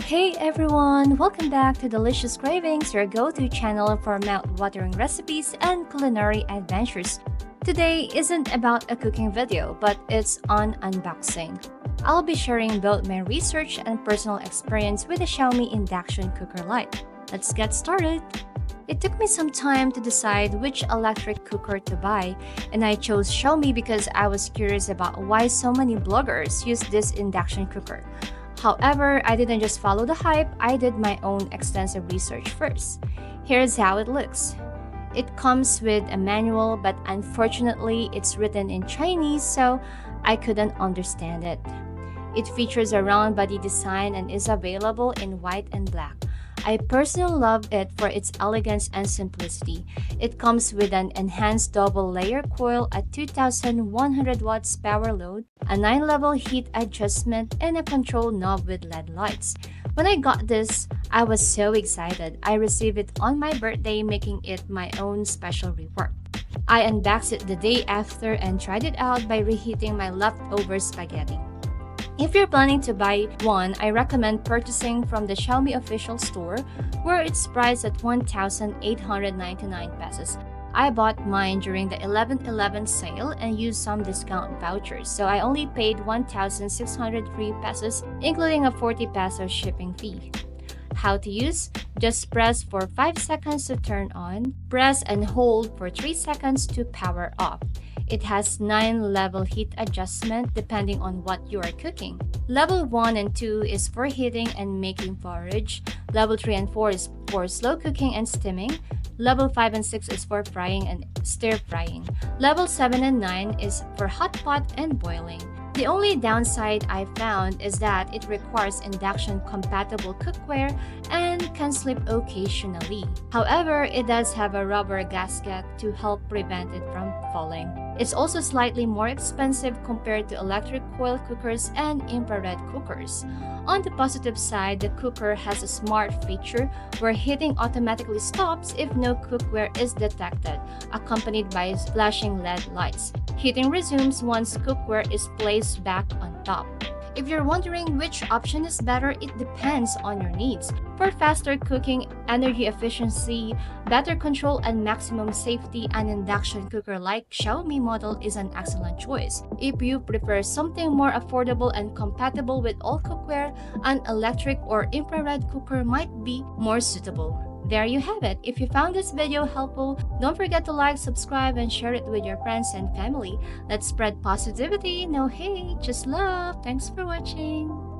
Hey everyone! Welcome back to Delicious Cravings, your go-to channel for mouth-watering recipes and culinary adventures. Today isn't about a cooking video, but it's on unboxing. I'll be sharing both my research and personal experience with the Xiaomi Induction Cooker Lite. Let's get started! It took me some time to decide which electric cooker to buy, and I chose Xiaomi because I was curious about why so many bloggers use this induction cooker. However, I didn't just follow the hype, I did my own extensive research first. Here's how it looks. It comes with a manual, but unfortunately, it's written in Chinese, so I couldn't understand it. It features a round body design and is available in white and black. I personally love it for its elegance and simplicity. It comes with an enhanced double-layer coil at 2,100 watts power load, a 9-level heat adjustment, and a control knob with LED lights. When I got this, I was so excited. I received it on my birthday, making it my own special reward. I unboxed it the day after and tried it out by reheating my leftover spaghetti. If you're planning to buy one, I recommend purchasing from the Xiaomi official store, where it's priced at 1,899 pesos. I bought mine during the 11/11 sale and used some discount vouchers, so I only paid 1,603 pesos, including a 40 peso shipping fee. How to use? Just press for 5 seconds to turn on, press and hold for 3 seconds to power off. It has 9-level heat adjustment depending on what you are cooking. Level 1 and 2 is for heating and making porridge. Level 3 and 4 is for slow cooking and steaming. Level 5 and 6 is for frying and stir frying. Level 7 and 9 is for hot pot and boiling. The only downside I found is that it requires induction-compatible cookware and can slip occasionally. However, it does have a rubber gasket to help prevent it from falling. It's also slightly more expensive compared to electric coil cookers and infrared cookers. On the positive side, the cooker has a smart feature where heating automatically stops if no cookware is detected, accompanied by flashing LED lights. Heating resumes once cookware is placed back on top. If you're wondering which option is better, it depends on your needs. For faster cooking, energy efficiency, better control, and maximum safety, an induction cooker like Xiaomi model is an excellent choice. If you prefer something more affordable and compatible with all cookware, an electric or infrared cooker might be more suitable. There you have it. If you found this video helpful, don't forget to like, subscribe, and share it with your friends and family. Let's spread positivity, no hate, just love. Thanks for watching.